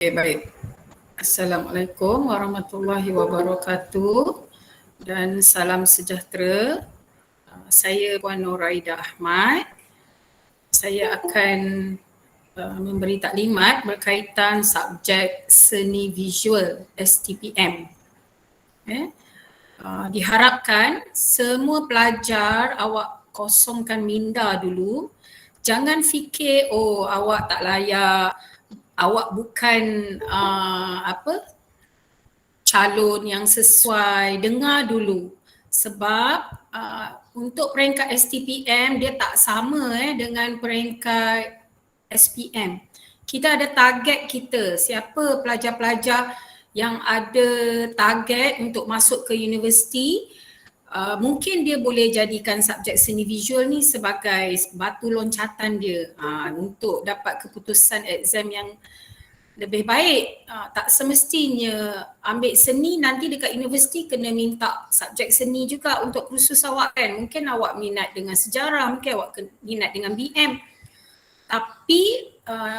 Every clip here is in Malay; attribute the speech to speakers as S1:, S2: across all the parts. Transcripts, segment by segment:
S1: Okay, baik. Assalamualaikum warahmatullahi wabarakatuh dan salam sejahtera. Saya Puan Noraida Ahmad. Saya akan memberi taklimat berkaitan subjek seni visual STPM. Diharapkan semua pelajar awak kosongkan minda dulu. Jangan fikir awak tak layak, awak bukan calon yang sesuai. Dengar dulu sebab untuk peringkat STPM dia tak sama dengan peringkat SPM. Kita ada target kita, siapa pelajar-pelajar yang ada target untuk masuk ke universiti, mungkin dia boleh jadikan subjek seni visual ni sebagai batu loncatan dia untuk dapat keputusan exam yang lebih baik. Tak semestinya ambil seni nanti dekat universiti kena minta subjek seni juga untuk kursus awak kan. Mungkin awak minat dengan sejarah, mungkin awak minat dengan BM. Tapi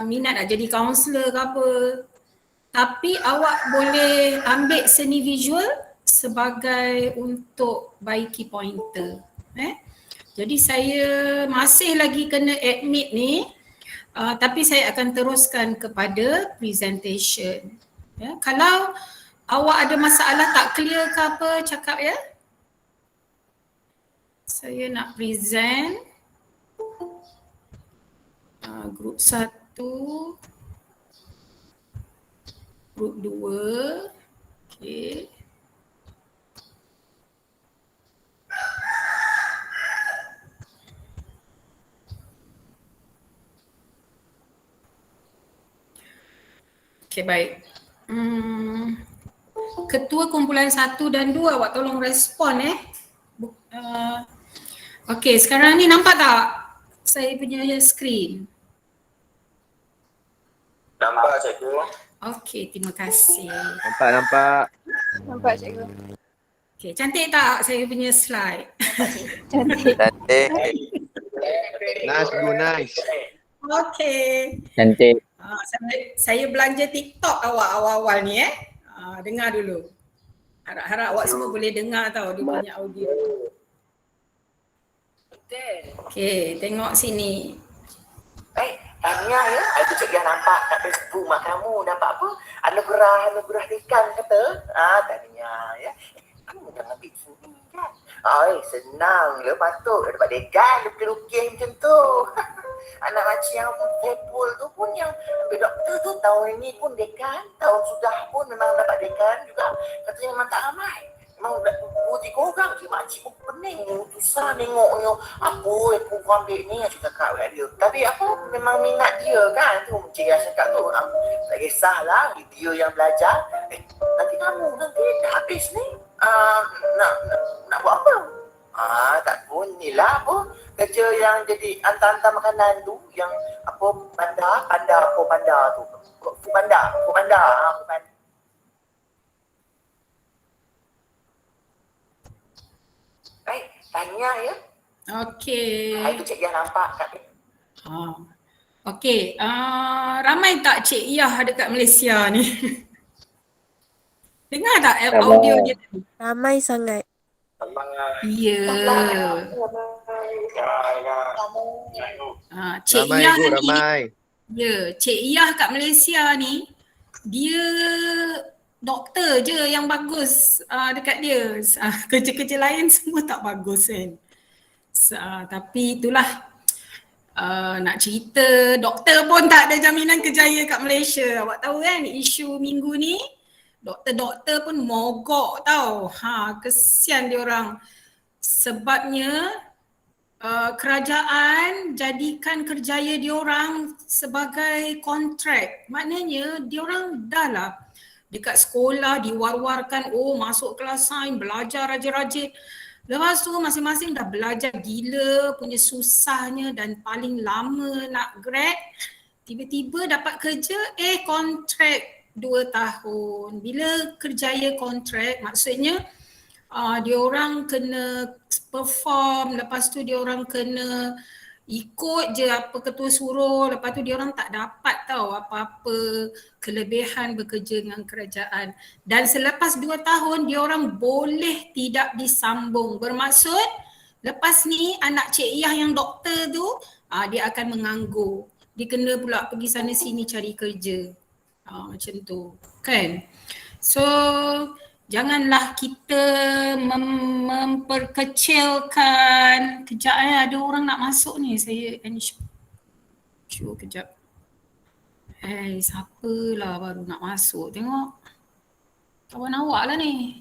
S1: minat nak jadi kaunselor ke apa. Tapi awak boleh ambil seni visual sebagai untuk baiki pointer. Jadi saya masih lagi kena admit ni. Tapi saya akan teruskan kepada presentation. Kalau awak ada masalah tak clear ke apa, cakap ya. Saya nak present grup 1, grup 2. Okay. Okay, baik. Ketua kumpulan 1 dan 2 awak tolong respon Okay, sekarang ni nampak tak saya punya skrin?
S2: Nampak cikgu.
S1: Okay, terima kasih.
S2: Nampak.
S3: Nampak cikgu.
S1: Okay, cantik tak saya punya slide?
S3: Cantik.
S2: Nice.
S1: Okay.
S4: Cantik.
S1: Saya belanja TikTok awak awal-awal ni dengar dulu. Harap-harap awak semua boleh dengar tau dia punya audio. Okay, tengok sini.
S5: Tanya ya, aku cik yang nampak kat Facebook mak kamu dapat apa? Anugerah ikan kata. Tanya ya. Kamu jangan ambil sini kan? Senang je patut dapat dekan lukis-lukis macam tu. Anak makcik yang Apple tu pun yang ambil doktor tu tahun ini pun dekan, tahun sudah pun memang dapat dekan juga. Katanya memang tak ramai. Memang 2-3 orang je makcik pun pening, susah tengoknya. Apa yang aku ambil ni, aku cakap kat dia. Tapi aku memang minat dia kan, tu macam yang cakap tu. Tak kisahlah, dia yang belajar. Nanti kamu nanti dah habis ni, nak buat apa? Tak pun, ni lah apa kerja yang jadi hantar-hantar makanan tu, yang apa panda tu. Panda. Tanya ya.
S1: Okey.
S5: Itu cik yang nampak kat dia.
S1: Okey. Ramai tak Cik Iyah dekat Malaysia ni? Dengar tak audio dia tadi?
S3: Ramai sangat.
S1: Ya. Cik Iyah ni.
S2: Ramai.
S1: Ya, Cik Iyah kat Malaysia ni dia doktor je yang bagus dekat dia. Kerja-kerja lain semua tak bagus kan. Tapi itulah nak cerita doktor pun tak ada jaminan kerjaya kat Malaysia. Awak tahu kan isu minggu ni doktor-doktor pun mogok tau. Kesian diorang. Sebabnya kerajaan jadikan kerjaya diorang sebagai kontrak. Maknanya diorang dah lah dekat sekolah diwar-warkan, masuk kelas sains, belajar rajin-rajin. Lepas tu masing-masing dah belajar gila, punya susahnya dan paling lama nak grad. Tiba-tiba dapat kerja, kontrak 2 tahun. Bila kerjaya kontrak, maksudnya diorang kena perform, lepas tu diorang kena ikut je apa ketua suruh, lepas tu dia orang tak dapat tahu apa-apa kelebihan bekerja dengan kerajaan. Dan selepas 2 tahun dia orang boleh tidak disambung. Bermaksud lepas ni anak Cik Iyah yang doktor tu dia akan menganggur. Dia kena pula pergi sana sini cari kerja. Macam tu kan. So janganlah kita memperkecilkan. Kejap ada orang nak masuk ni. Saya ensure kejap. Siapalah baru nak masuk. Tengok. Kawan awak lah ni.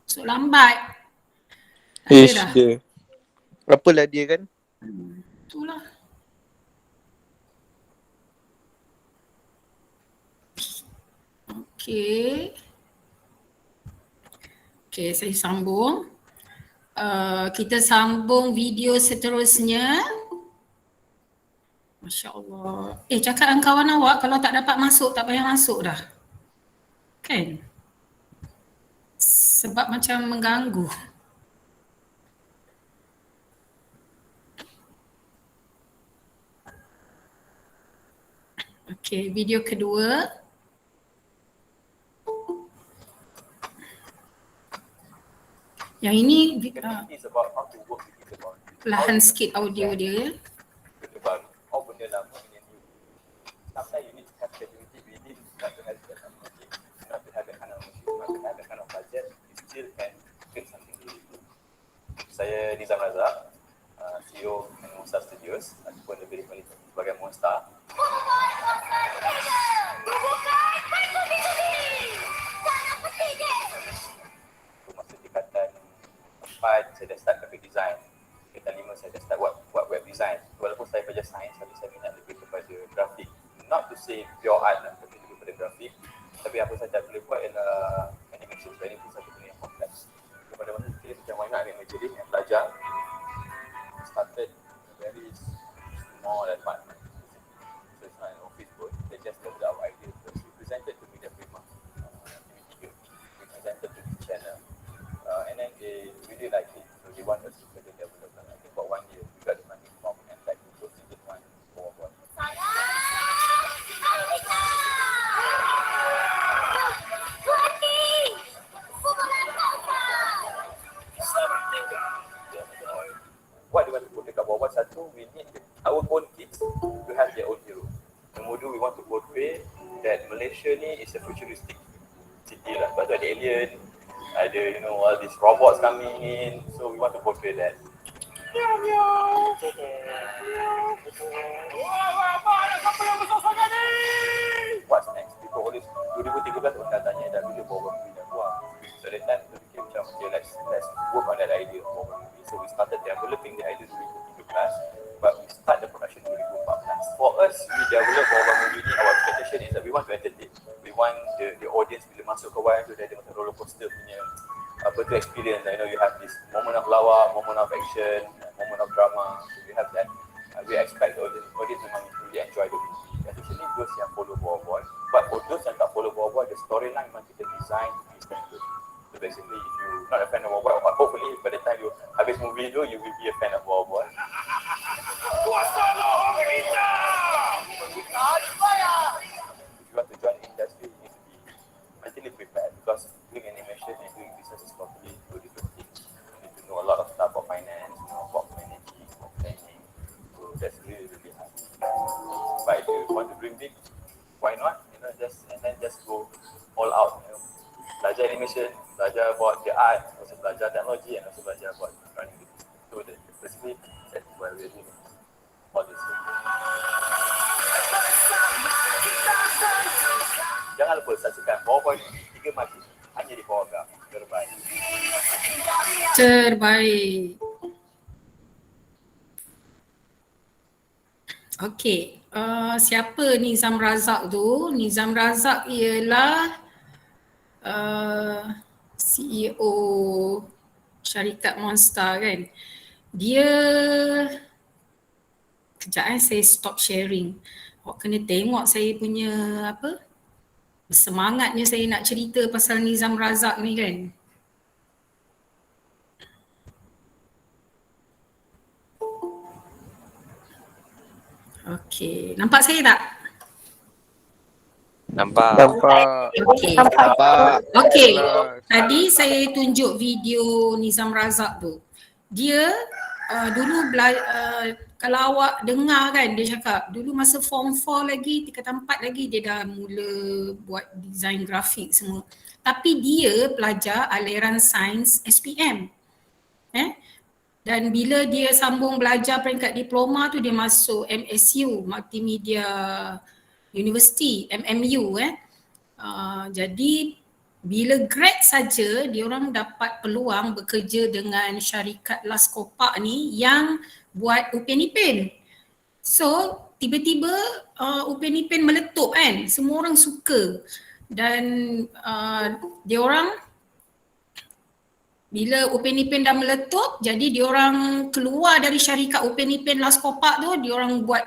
S1: Masuk lambat. Ada dah.
S2: dia. Apalah dia kan?
S1: Itulah. Okay, saya sambung. Kita sambung video seterusnya. Masya Allah. Cakap dengan kawan awak kalau tak dapat masuk, tak payah masuk dah. Kan? Sebab macam mengganggu. Okay, video kedua. Yang ini perlahan sikit audio dia ya.
S5: Benda baru, benda lama dengan new. Sometimes you need to have creativity within not to have that kind of machine, not to have that kind of machine, not to have that kind of budget, you still can create something really good. Saya Nizam Razak, CEO Monster Studios ataupun lebih dikenali sebagai Monster. Masa tingkatan 4 saya dah start graphic design. Tingkatan 5 saya dah start buat web design. Walaupun saya belajar sains tapi saya minat lebih kepada grafik. Not to say pure art lah, tapi lebih kepada grafik. Tapi apa saya tak boleh buat ialah animation. Jadi itu satu benda yang kompleks. Kepada masa saya macam why not dengan jadi yang belajar. Started very small department. So it's not an office pun. They just developed our idea first. We presented to Media Prima. TV3. We presented to the channel. And then they really liked it. So they want us to further develop. I think for 1 year we got the money from and like we go season 1 for what. What do we want to put dekat bawah satu, we need our own kids to have their own hero. Nombor 2, we want to portray that Malaysia ni is a futuristic city lah. Lepas tu ada alien, ada all these robots coming in, so we want to portray that. What's next? People always 2013 orang dah tanya dah bila Power Movie dah keluar. So that time kita fikir macam okay, let's work on that idea of Power Movie. So we started developing the idea 2013, but we start the production 2014. For us, we develop Power Movie ni, our expectation is that we want to entertain. We want the audience bila masuk ke wayang tu dia ada macam roller coaster punya experience. You have this moment of lawak, moment of action, moment of drama. So we have that. We expect the audience memang really enjoy the movie. Especially those yang follow Boy. But for those yang tak follow Boy, the storyline memang kita design is very good. So basically, if you're not a fan of Boy, hopefully by the time you habis movie tu, you will be a fan of Boy. If you want to join the industry, you need to be mentally prepared because doing animation and doing business properly is two different things. You need to know a lot of stuff about finance, about managing, about planning. So that's really, really hard. But if you want to dream big, why not? Just go all out. Belajar animation, belajar about the art, also belajar technology, and also belajar about running the business. So basically, that's why we're doing all this. Jangan lupa saksikan PowerPoint 3 mati hanya di PowerGraph.
S1: Terbaik. Okey, siapa Nizam Razak tu? Nizam Razak ialah CEO syarikat Monster kan. Dia kejap saya stop sharing. Awak kena tengok saya punya semangatnya saya nak cerita pasal Nizam Razak ni kan. Okey, nampak saya tak?
S4: Nampak.
S1: Okey.
S4: Nampak.
S1: Okey.
S4: Jelas.
S1: Tadi saya tunjuk video Nizam Razak tu. Dia dulu kalau awak dengar kan dia cakap dulu masa form 4 lagi, tingkatan 4 lagi dia dah mula buat design grafik semua. Tapi dia pelajar aliran sains SPM. Dan bila dia sambung belajar peringkat diploma tu dia masuk MSU, Multimedia University, MMU jadi bila grad saja dia orang dapat peluang bekerja dengan syarikat Laskopak ni yang buat Upin Ipin. So tiba-tiba Upin Ipin meletup kan, semua orang suka dan dia orang bila Upin Ipin dah meletup, jadi diorang keluar dari syarikat Upin Ipin Laskopak tu, diorang buat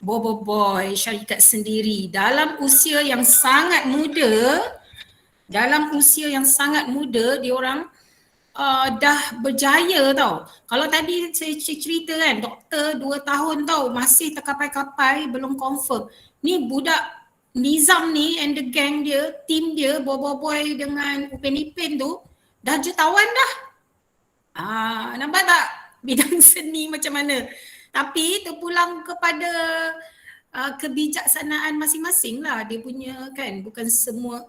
S1: boy syarikat sendiri dalam usia yang sangat muda. Diorang dah berjaya tau. Kalau tadi saya cerita kan, doktor 2 tahun tau, masih terkapai-kapai, belum confirm. Ni budak Nizam ni and the gang dia, team dia, boy dengan Upin Ipin tu, dah jutawan dah. Nampak tak bidang seni macam mana? Tapi terpulang kepada kebijaksanaan masing-masing lah dia punya kan. Bukan semua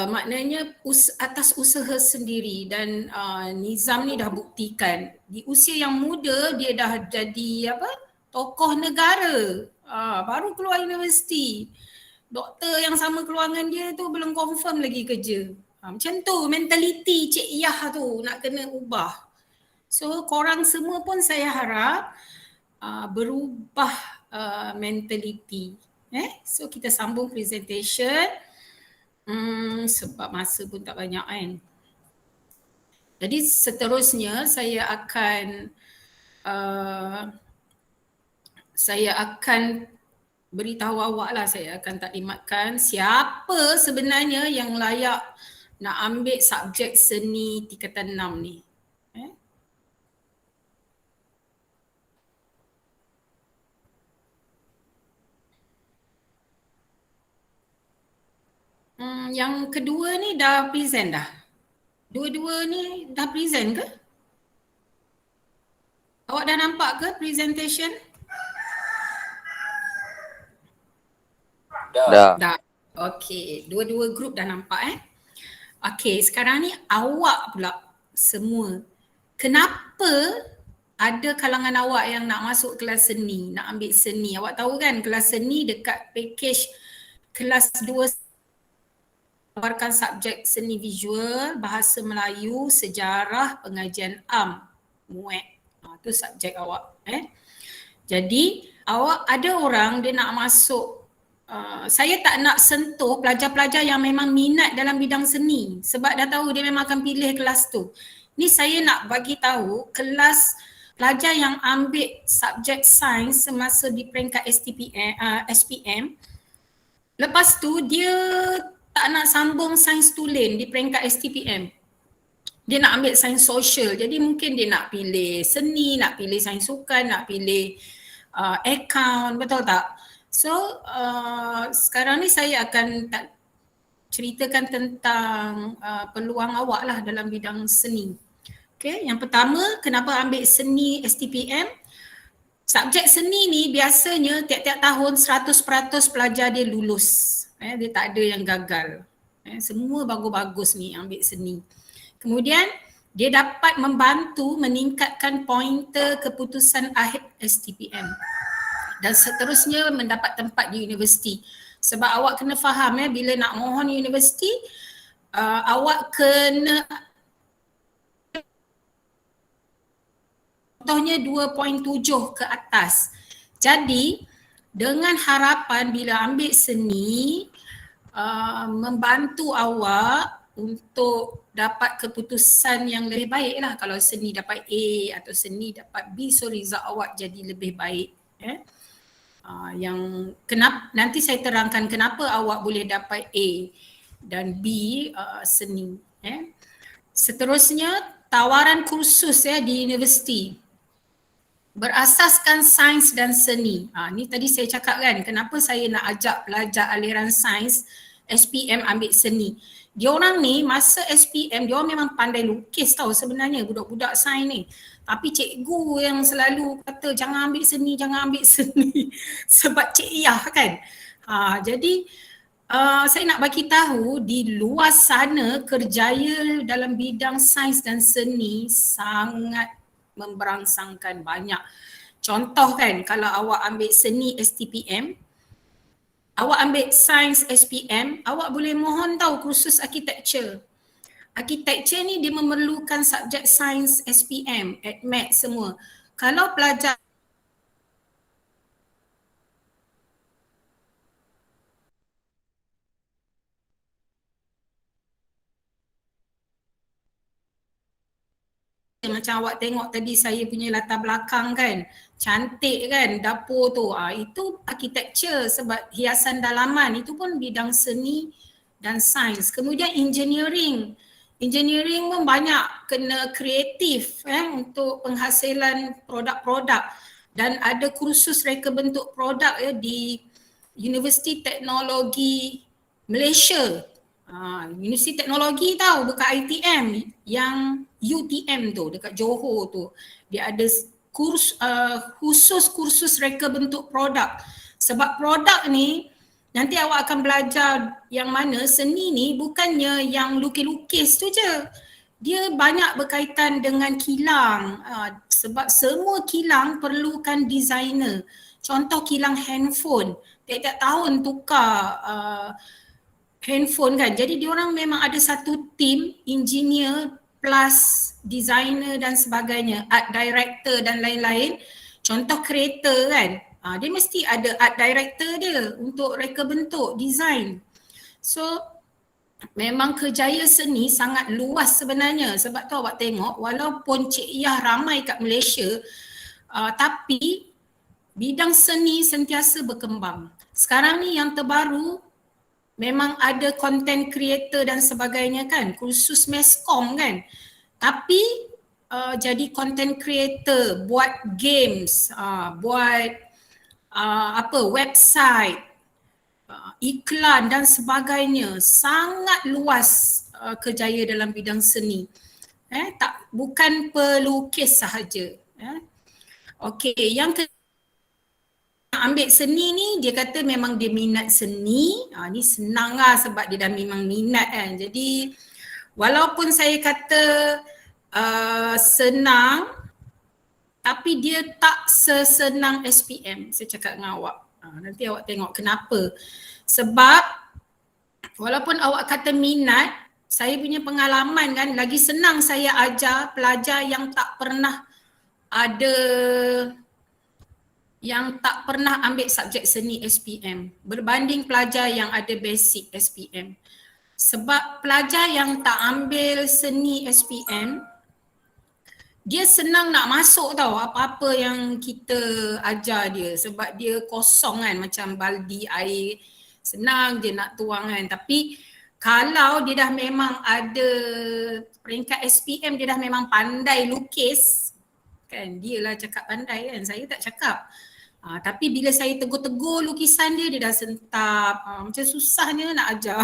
S1: maknanya atas usaha sendiri dan Nizam ni dah buktikan di usia yang muda dia dah jadi tokoh negara. Baru keluar universiti. Doktor yang sama keluargan dia tu belum confirm lagi kerja. Macam tu mentaliti Cik Yah tu nak kena ubah. So korang semua pun saya harap berubah mentaliti. So kita sambung presentation sebab masa pun tak banyak kan. Jadi seterusnya saya akan beritahu awak lah, saya akan taklimatkan siapa sebenarnya yang layak nak ambil subjek seni tingkatan 6 ni. Yang kedua ni dah present dah? Dua-dua ni dah present ke? Awak dah nampak ke presentation? Dah. Okey, dua-dua group dah nampak Okey, sekarang ni awak pula semua. Kenapa ada kalangan awak yang nak masuk kelas seni, nak ambil seni? Awak tahu kan kelas seni dekat package kelas 2 tawarkan subjek seni visual, bahasa Melayu, sejarah, pengajian am, MUEK. Itu subjek awak. Jadi awak ada orang dia nak masuk. Saya tak nak sentuh pelajar-pelajar yang memang minat dalam bidang seni sebab dah tahu dia memang akan pilih kelas tu. Ni saya nak bagi tahu kelas pelajar yang ambil subjek sains semasa di peringkat SPM, lepas tu dia tak nak sambung sains tulen di peringkat STPM. Dia nak ambil sains sosial. Jadi mungkin dia nak pilih seni, nak pilih sains sukan, nak pilih account, betul tak? So sekarang ni saya akan ceritakan tentang peluang awak lah dalam bidang seni. Okay, yang pertama, kenapa ambil seni STPM? Subjek seni ni biasanya tiap-tiap tahun 100% pelajar dia lulus. Dia tak ada yang gagal. Semua bagus-bagus ni ambil seni. Kemudian dia dapat membantu meningkatkan pointer keputusan akhir STPM. Dan seterusnya mendapat tempat di universiti. Sebab awak kena faham bila nak mohon universiti, awak kena contohnya 2.7 ke atas. Jadi dengan harapan bila ambil seni, membantu awak untuk dapat keputusan yang lebih baik lah. Kalau seni dapat A atau seni dapat B, so result awak jadi lebih baik. Yang kenapa nanti saya terangkan kenapa awak boleh dapat A dan B seni. Seterusnya tawaran kursus di universiti. berasaskan sains dan seni. Ni tadi saya cakap kan, kenapa saya nak ajak pelajar aliran sains SPM ambil seni. Diorang ni masa SPM, diorang memang pandai lukis tau sebenarnya budak-budak sains ni. Tapi cikgu yang selalu kata jangan ambil seni, jangan ambil seni sebab Cik Iyah kan. Jadi saya nak bagi tahu di luar sana kerjaya dalam bidang sains dan seni sangat memberangsangkan banyak. Contoh kan, kalau awak ambil seni STPM, awak ambil sains SPM, awak boleh mohon tahu kursus architecture. Architecture ni dia memerlukan subjek sains SPM, AdMed semua. Kalau pelajar macam awak tengok tadi saya punya latar belakang kan, cantik kan dapur tu, itu architecture sebab hiasan dalaman itu pun bidang seni dan sains. Kemudian engineering pun banyak kena kreatif untuk penghasilan produk-produk, dan ada kursus reka bentuk produk di Universiti Teknologi Malaysia. Universiti Teknologi tahu dekat ITM, yang UTM tu dekat Johor tu, dia ada khusus kursus reka bentuk produk. Sebab produk ni nanti awak akan belajar yang mana seni ni bukannya yang lukis-lukis tu je. Dia banyak berkaitan dengan kilang, sebab semua kilang perlukan designer. Contoh kilang handphone, tiap-tiap tahun tukar handphone kan. Jadi diorang memang ada satu team engineer plus designer dan sebagainya, art director dan lain-lain. Contoh kereta kan, dia mesti ada art director dia untuk reka bentuk, design. So memang kerjaya seni sangat luas sebenarnya. Sebab tu awak tengok walaupun Cik Iyah ramai kat Malaysia, tapi bidang seni sentiasa berkembang. Sekarang ni yang terbaru memang ada content creator dan sebagainya kan, kursus meskom kan. Tapi jadi content creator, buat games, buat website, iklan dan sebagainya. Sangat luas kerjaya dalam bidang seni. Bukan pelukis sahaja. Okey, yang ambil seni ni dia kata memang dia minat seni. Ni senang lah sebab dia dah memang minat kan. Jadi walaupun saya kata senang, tapi dia tak sesenang SPM. Saya cakap dengan awak. Nanti awak tengok kenapa. Sebab walaupun awak kata minat, saya punya pengalaman kan, lagi senang saya ajar pelajar yang tak pernah ambil subjek seni SPM berbanding pelajar yang ada basic SPM. Sebab pelajar yang tak ambil seni SPM, dia senang nak masuk tau apa-apa yang kita ajar dia, sebab dia kosong kan, macam baldi air, senang dia nak tuang kan. Tapi kalau dia dah memang ada peringkat SPM, dia dah memang pandai lukis kan, dia lah cakap pandai kan, saya tak cakap. Tapi bila saya tegur-tegur lukisan dia, dia dah sentap. Macam susahnya nak ajar.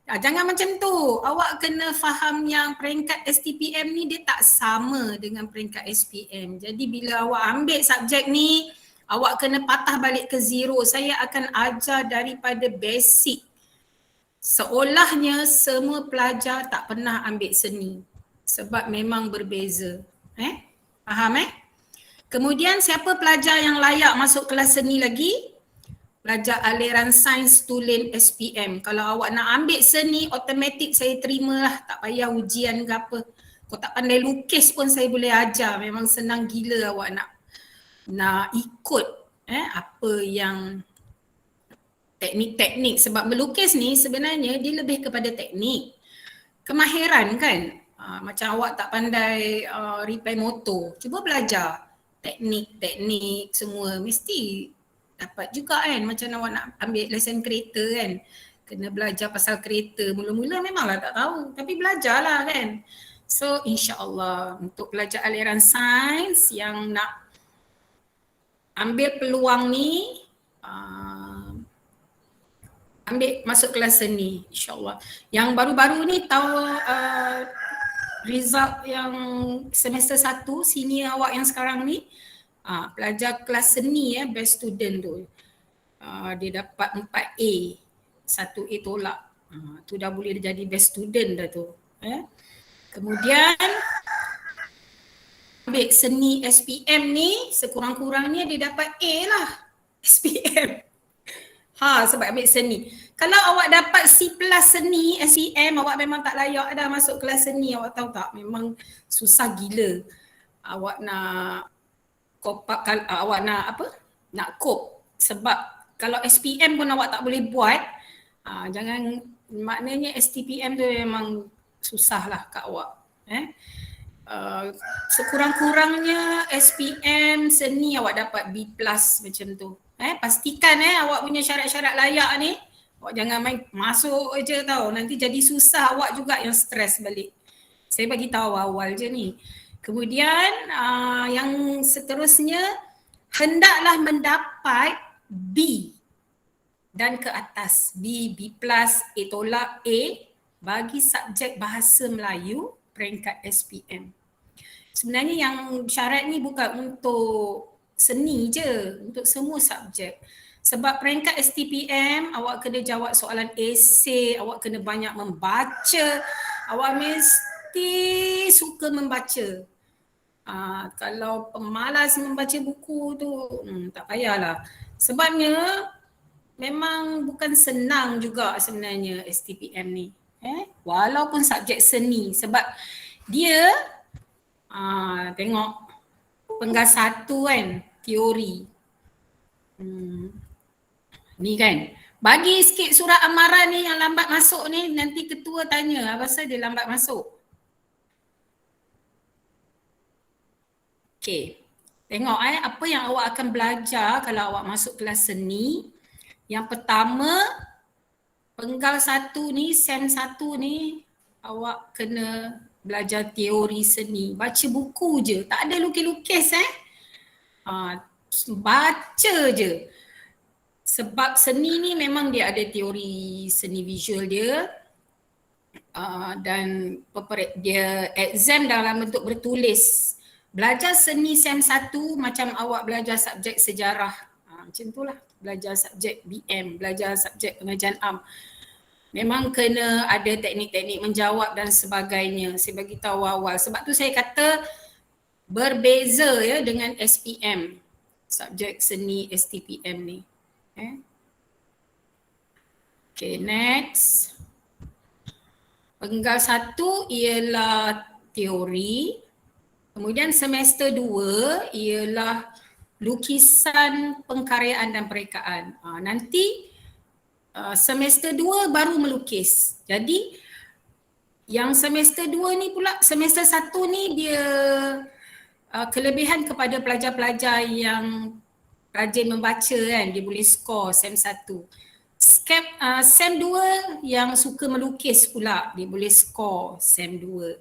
S1: Jangan macam tu. Awak kena faham yang peringkat STPM ni dia tak sama dengan peringkat SPM. Jadi bila awak ambil subjek ni, awak kena patah balik ke zero. Saya akan ajar daripada basic. Seolahnya semua pelajar tak pernah ambil seni. Sebab memang berbeza. Faham Kemudian siapa pelajar yang layak masuk kelas seni lagi? Pelajar aliran sains tulen SPM. Kalau awak nak ambil seni, automatik saya terimalah. Tak payah ujian ke apa. Kau tak pandai lukis pun saya boleh ajar. Memang senang gila awak nak ikut apa yang teknik-teknik. Sebab melukis ni sebenarnya dia lebih kepada teknik. Kemahiran kan. Macam awak tak pandai repair motor. Cuba belajar. Teknik-teknik semua mesti dapat juga kan. Macam awak nak ambil lesen kereta kan, kena belajar pasal kereta. Mula-mula memanglah tak tahu, tapi belajarlah kan. So insya-Allah untuk pelajar aliran sains yang nak ambil peluang ni ambil masuk kelas seni insya-Allah. Yang baru-baru ni tahu result yang semester 1 senior awak yang sekarang ni pelajar kelas seni best student tu. Dia dapat 4A. 1A tolak. Tu dah boleh jadi best student dah tu. Kemudian ambil seni SPM ni sekurang-kurangnya dia dapat A lah. SPM. Sebab ambil seni. Kalau awak dapat C+ seni SPM, awak memang tak layak dah masuk kelas seni, awak tahu tak? Memang susah gila. Awak nak awak nak apa? Nak cope. Sebab kalau SPM pun awak tak boleh buat, jangan, maknanya STPM tu memang susah lah kat awak. Sekurang-kurangnya SPM seni awak dapat B+ macam tu. Pastikan awak punya syarat-syarat layak ni, awak jangan main masuk je tau, nanti jadi susah, awak juga yang stres balik. Saya bagi tahu awal-awal je ni. Kemudian yang seterusnya, hendaklah mendapat B dan ke atas. B, B+, A tolak, A bagi subjek bahasa Melayu peringkat SPM. Sebenarnya yang syarat ni bukan untuk seni je, untuk semua subjek. Sebab peringkat STPM awak kena jawab soalan esei, awak kena banyak membaca, awak mesti suka membaca. Kalau pemalas membaca buku tu tak payahlah. Sebabnya memang bukan senang juga sebenarnya STPM ni. Walaupun subjek seni, sebab dia tengok penggal 1 kan, teori. Ni kan, bagi sikit surat amaran ni yang lambat masuk ni, nanti ketua tanya apa pasal dia lambat masuk. Okey, tengok apa yang awak akan belajar kalau awak masuk kelas seni. Yang pertama, penggal 1 ni, SEM 1 ni, awak kena belajar teori seni. Baca buku je, tak ada lukis-lukis baca je. Sebab seni ni memang dia ada teori seni visual dia, dan dia exam dalam bentuk bertulis. Belajar seni SEM 1 macam awak belajar subjek sejarah. Macam itulah, belajar subjek BM, belajar subjek pengajian am. Memang kena ada teknik-teknik menjawab dan sebagainya. Saya bagi tahu awal. Sebab tu saya kata berbeza dengan SPM. Subjek seni STPM ni. Okay, next. Penggal 1 ialah teori. Kemudian semester 2 ialah lukisan, pengkaryaan dan perekaan. Nanti semester 2 baru melukis. Jadi yang semester 2 ni pula, semester 1 ni dia kelebihan kepada pelajar-pelajar yang rajin membaca kan, dia boleh skor SEM 1. SEM 2 yang suka melukis pula, dia boleh skor SEM 2.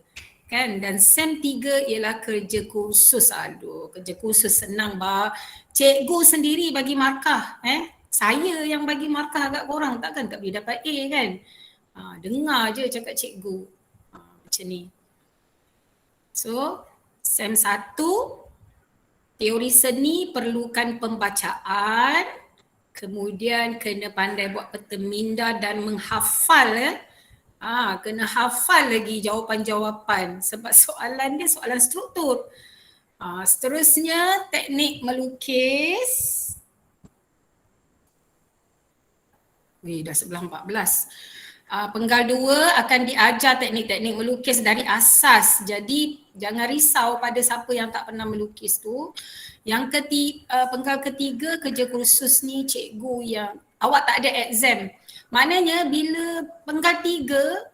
S1: Kan, dan SEM 3 ialah kerja kursus. Kerja kursus senang bah. Cikgu sendiri bagi markah. Saya yang bagi markah kat korang, takkan tak boleh dapat A kan. Dengar je cakap cikgu. Macam ni. So, SEM 1, teori seni perlukan pembacaan, kemudian kena pandai buat peta minda dan menghafal kena hafal lagi jawapan-jawapan sebab soalan dia soalan struktur. Seterusnya teknik melukis. Dah 11:14. Penggal 2 akan diajar teknik-teknik melukis dari asas. Jadi jangan risau pada siapa yang tak pernah melukis tu. Yang penggal ketiga kerja kursus ni cikgu yang awak tak ada exam. Maknanya bila penggal 3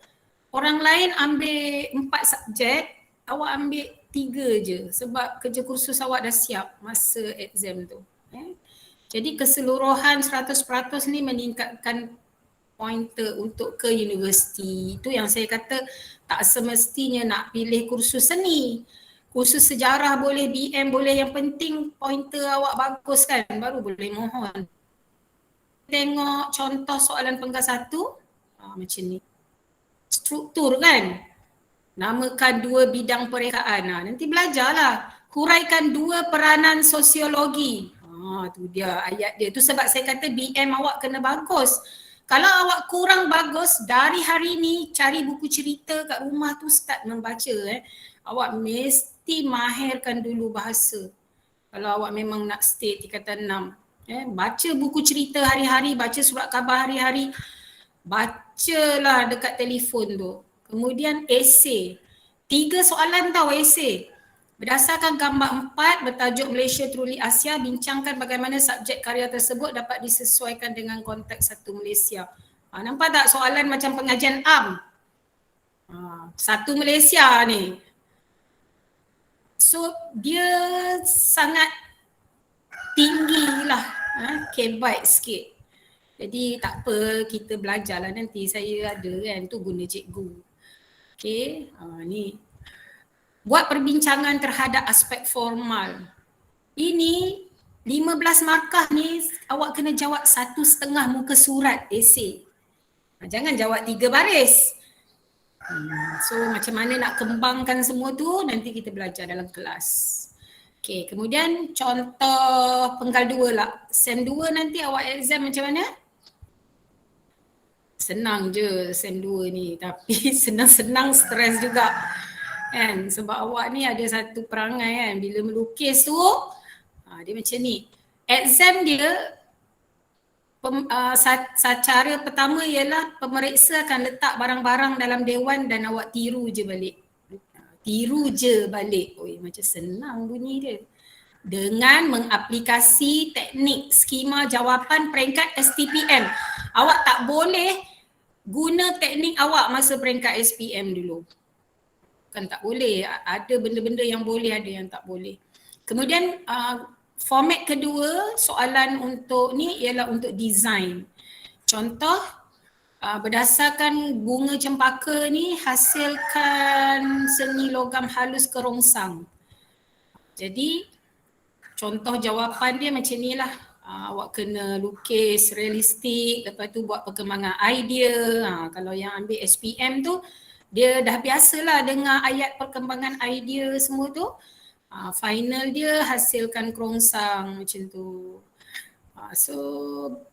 S1: orang lain ambil 4 subjek, awak ambil 3 je sebab kerja kursus awak dah siap masa exam tu. Jadi keseluruhan 100% ni meningkatkan pointer untuk ke universiti. Itu yang saya kata tak semestinya nak pilih kursus seni. Kursus sejarah boleh, BM boleh, yang penting pointer awak bagus kan, baru boleh mohon. Tengok contoh soalan penggal 1, macam ni. Struktur kan, namakan 2 bidang perekaan. Nanti belajarlah. Huraikan 2 peranan sosiologi. Tu dia ayat dia. Tu sebab saya kata BM awak kena bagus. Kalau awak kurang bagus, dari hari ni cari buku cerita kat rumah tu, start membaca. Awak mesti mahirkan dulu bahasa. Kalau awak memang nak stay tingkatan 6. Baca buku cerita hari-hari, baca surat khabar hari-hari. Bacalah dekat telefon tu. Kemudian esei. 3 soalan tau esei. Berdasarkan gambar 4 bertajuk Malaysia Truly Asia, bincangkan bagaimana subjek karya tersebut dapat disesuaikan dengan konteks satu Malaysia. Nampak tak soalan macam pengajian am? Satu Malaysia ni. So dia sangat tinggi lah. Kebaik sikit. Jadi tak apa, kita belajarlah, nanti saya ada kan, tu guna cikgu. Okay, ni. Buat perbincangan terhadap aspek formal. Ini 15 markah ni awak kena jawab 1,5 muka surat esei. Jangan jawab 3 baris. So macam mana nak kembangkan semua tu nanti kita belajar dalam kelas. Okay, kemudian contoh penggal 2 lah. Sem 2 nanti awak exam macam mana? Senang je sem 2 ni, tapi senang-senang stres juga. Kan, sebab awak ni ada satu perangai kan, bila melukis tu dia macam ni. Exam dia cara pertama ialah pemeriksa akan letak barang-barang dalam dewan dan awak tiru je balik. Tiru je balik. Macam senang bunyi dia. Dengan mengaplikasi teknik skema jawapan peringkat STPM. Awak tak boleh guna teknik awak masa peringkat SPM dulu. Kan tak boleh, ada benda-benda yang boleh, ada yang tak boleh. Kemudian format kedua soalan untuk ni ialah untuk design. Contoh, berdasarkan bunga cempaka ni hasilkan seni logam halus kerongsang. Jadi contoh jawapan dia macam ni lah. Awak kena lukis realistik, lepas tu buat perkembangan idea. Kalau yang ambil SPM tu, dia dah biasalah dengar ayat perkembangan idea semua tu. Final dia hasilkan kerongsang macam tu. So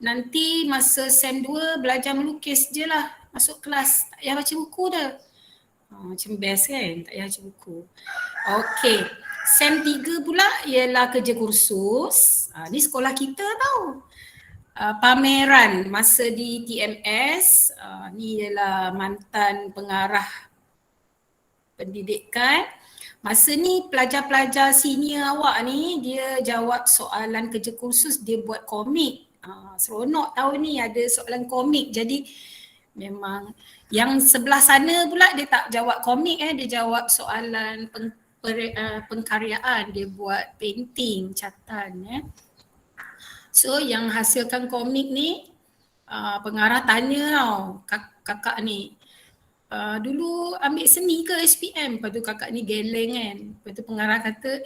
S1: nanti masa sem 2 belajar melukis je lah. Masuk kelas, tak payah baca buku dah. Macam best kan, tak payah baca buku. Okay, sem 3 pula ialah kerja kursus. Ni sekolah kita tau. Pameran masa di TMS, ni ialah mantan pengarah pendidikan. Masa ni pelajar-pelajar senior awak ni, dia jawab soalan kerja kursus, dia buat komik. Seronok tahun ni ada soalan komik. Jadi memang yang sebelah sana pula dia tak jawab komik, dia jawab soalan pengkaryaan, dia buat painting, catatan. So yang hasilkan komik ni, pengarah tanya tau kakak ni, dulu ambil seni ke SPM? Lepas tu kakak ni geleng kan. Lepas tu pengarah kata,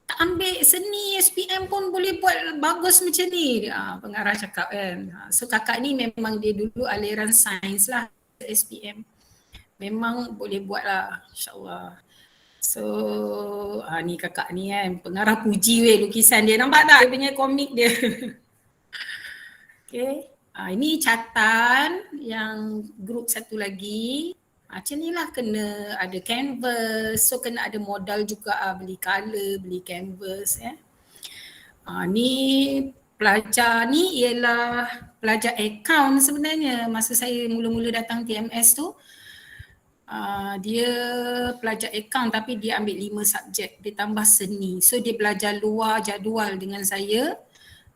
S1: tak ambil seni SPM pun boleh buat bagus macam ni. Pengarah cakap kan. So kakak ni memang dia dulu aliran sains lah SPM. Memang boleh buat lah, insyaAllah. So ni kakak ni kan, pengarah puji lukisan dia. Nampak tak dia punya komik dia? Okay. Ini catatan yang grup satu lagi. Macam ni lah, kena ada canvas. So kena ada modal juga, beli colour, beli canvas. Ni pelajar ni ialah pelajar account sebenarnya. Masa saya mula-mula datang TMS tu, dia pelajar account tapi dia ambil 5 subjek, dia tambah seni. So dia belajar luar jadual dengan saya.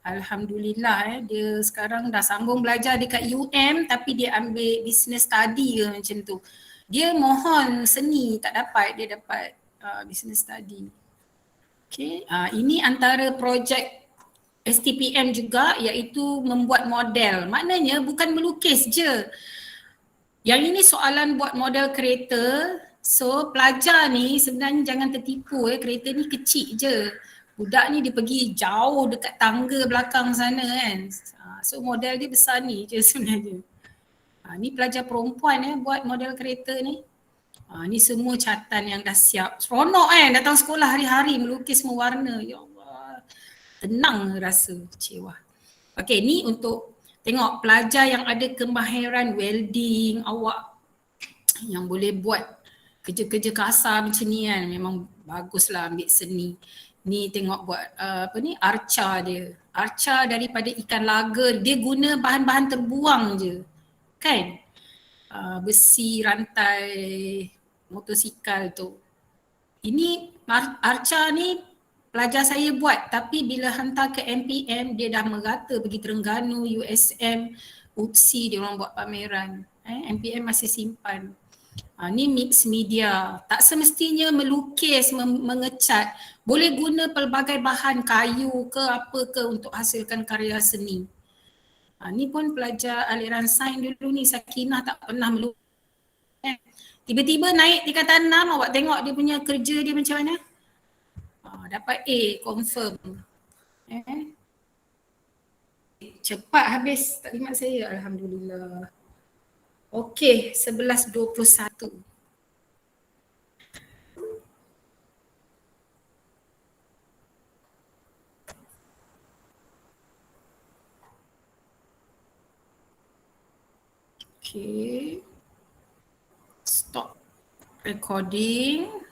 S1: Alhamdulillah dia sekarang dah sambung belajar dekat UM tapi dia ambil business study ke macam tu. Dia mohon seni tak dapat, dia dapat business study. Okay, ini antara projek STPM juga, iaitu membuat model. Maknanya bukan melukis je. Yang ini soalan buat model kereta. So pelajar ni sebenarnya jangan tertipu, kereta ni kecil je. Budak ni dia pergi jauh dekat tangga belakang sana kan. So model dia besar ni je sebenarnya. Ni pelajar perempuan buat model kereta ni. Ni semua catatan yang dah siap. Seronok datang sekolah hari-hari melukis mewarna. Ya Allah. Tenang rasa kecewa. Okey, ni untuk tengok pelajar yang ada kemahiran welding, awak yang boleh buat kerja-kerja kasar macam ni kan, memang baguslah ambil seni. Ni tengok buat arca dia. Arca daripada ikan laga, dia guna bahan-bahan terbuang je. Kan? Besi, rantai, motosikal tu. Ini arca ni pelajar saya buat, tapi bila hantar ke MPM dia dah merata pergi Terengganu, USM, UPSI dia orang buat pameran. MPM masih simpan. Ni mix media. Tak semestinya melukis, mengecat. Boleh guna pelbagai bahan, kayu ke apa ke untuk hasilkan karya seni. Ni pun pelajar aliran sains dulu ni, Sakinah tak pernah melukis. Tiba-tiba naik tingkatan 6, awak tengok dia punya kerja dia macam mana? Dapat A, confirm. Cepat habis taklimat saya, alhamdulillah. Okey, 11.21. Okey. Stop recording.